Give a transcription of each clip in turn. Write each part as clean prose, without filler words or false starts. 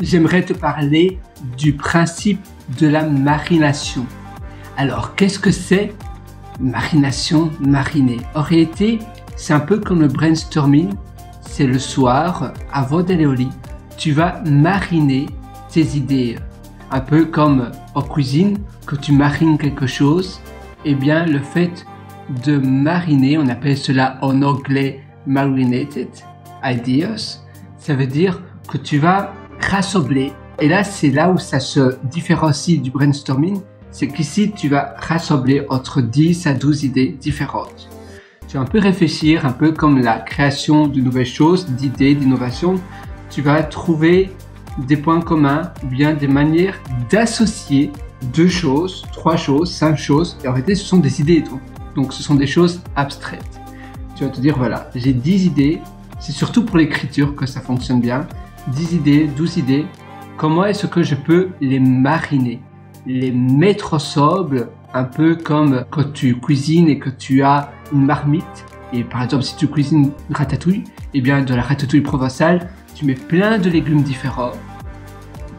j'aimerais te parler du principe de la marination. Alors, qu'est-ce que c'est marination, mariner? En réalité, c'est un peu comme le brainstorming. C'est le soir, avant d'aller au lit, tu vas mariner tes idées. Un peu comme en cuisine, quand tu marines quelque chose, eh bien, le fait de mariner, on appelle cela en anglais marinated ideas, ça veut dire que tu vas rassembler. Et là, c'est là où ça se différencie du brainstorming, c'est qu'ici, tu vas rassembler entre 10 à 12 idées différentes. Tu vas un peu réfléchir, un peu comme la création de nouvelles choses, d'idées, d'innovations. Tu vas trouver des points communs ou bien des manières d'associer 2 choses, 3 choses, 5 choses. Et en réalité, ce sont des idées et tout. Donc, ce sont des choses abstraites. Tu vas te dire, voilà, j'ai 10 idées. C'est surtout pour l'écriture que ça fonctionne bien. 10 idées, 12 idées. Comment est-ce que je peux les mariner, les mettre ensemble, un peu comme quand tu cuisines et que tu as une marmite. Et par exemple, si tu cuisines une ratatouille, eh bien de la ratatouille provençale, tu mets plein de légumes différents.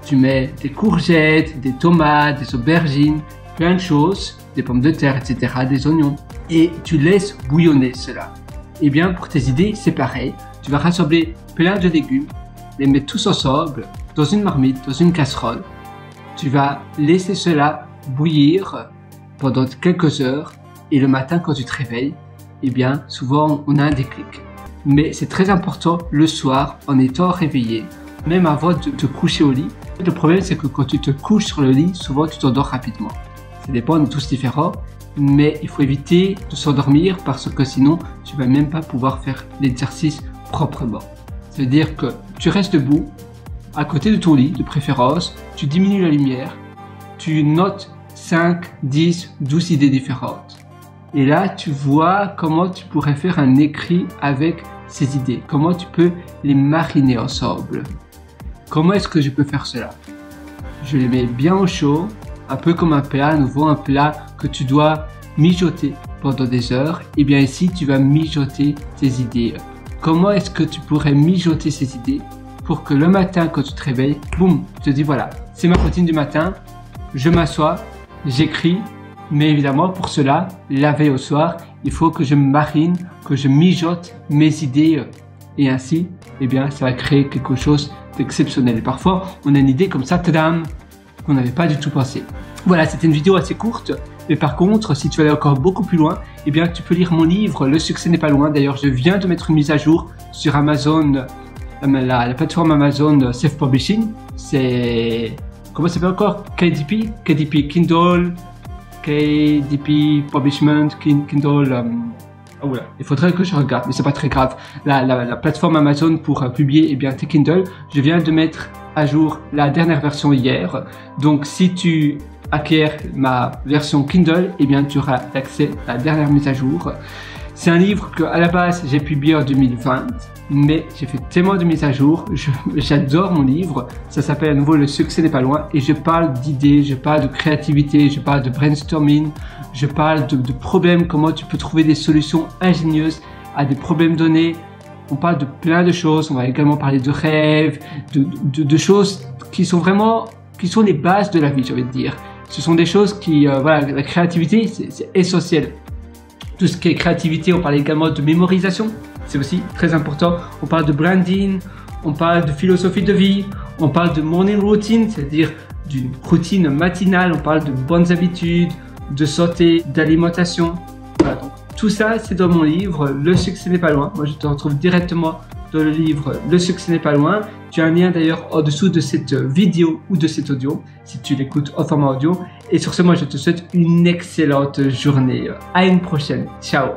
Tu mets des courgettes, des tomates, des aubergines, plein de choses, des pommes de terre, etc., des oignons. Et tu laisses bouillonner cela. Eh bien, pour tes idées, c'est pareil. Tu vas rassembler plein de légumes, les mettre tous ensemble dans une marmite, dans une casserole. Tu vas laisser cela bouillir pendant quelques heures. Et le matin, quand tu te réveilles, eh bien, souvent, on a un déclic. Mais c'est très important le soir, en étant réveillé, même avant de te coucher au lit. Le problème, c'est que quand tu te couches sur le lit, souvent, tu t'endors rapidement. Ça dépend, on est tous différents. Mais il faut éviter de s'endormir parce que sinon, tu vas même pas pouvoir faire l'exercice proprement. Ça veut dire que tu restes debout, à côté de ton lit, de préférence, tu diminues la lumière, tu notes 5, 10, 12 idées différentes. Et là, tu vois comment tu pourrais faire un écrit avec ces idées. Comment tu peux les mariner ensemble. Comment est-ce que je peux faire cela? Je les mets bien au chaud, un peu comme un plat, à nouveau un plat que tu dois mijoter pendant des heures. Et bien ici, tu vas mijoter tes idées. Comment est-ce que tu pourrais mijoter ces idées pour que le matin, quand tu te réveilles, boum, tu te dis voilà, c'est ma routine du matin, je m'assois, j'écris. Mais évidemment, pour cela, la veille au soir, il faut que je marine, que je mijote mes idées. Et ainsi, eh bien, ça va créer quelque chose d'exceptionnel. Et parfois, on a une idée comme ça, tadam, qu'on n'avait pas du tout pensé. Voilà, c'était une vidéo assez courte. Mais par contre, si tu veux aller encore beaucoup plus loin, eh bien, tu peux lire mon livre, Le succès n'est pas loin. D'ailleurs, je viens de mettre une mise à jour sur Amazon, la plateforme Amazon Self-Publishing. C'est, comment ça s'appelle encore? KDP, Kindle, KDP Publishment, Kindle, oh voilà, il faudrait que je regarde, mais c'est pas très grave. La plateforme Amazon pour publier, eh bien, tes Kindle, je viens de mettre à jour la dernière version hier. Donc, si tu acquiers ma version Kindle, eh bien, tu auras accès à la dernière mise à jour. C'est un livre que, à la base, j'ai publié en 2020, mais j'ai fait tellement de mises à jour. J'adore mon livre. Ça s'appelle à nouveau Le succès n'est pas loin. Et je parle d'idées, je parle de créativité, je parle de brainstorming, je parle de problèmes, comment tu peux trouver des solutions ingénieuses à des problèmes donnés. On parle de plein de choses. On va également parler de rêves, de choses qui sont vraiment, qui sont les bases de la vie, j'ai envie de dire. Ce sont des choses qui, voilà, la créativité, c'est essentiel. Tout ce qui est créativité, on parle également de mémorisation, c'est aussi très important. On parle de branding, on parle de philosophie de vie, on parle de morning routine, c'est-à-dire d'une routine matinale, on parle de bonnes habitudes, de santé, d'alimentation. Voilà, donc tout ça, c'est dans mon livre, Le succès n'est pas loin. Moi, je te retrouve directement dans le livre Le succès n'est pas loin. Tu as un lien d'ailleurs en dessous de cette vidéo ou de cet audio, si tu l'écoutes en format audio. Et sur ce, moi, je te souhaite une excellente journée. À une prochaine. Ciao.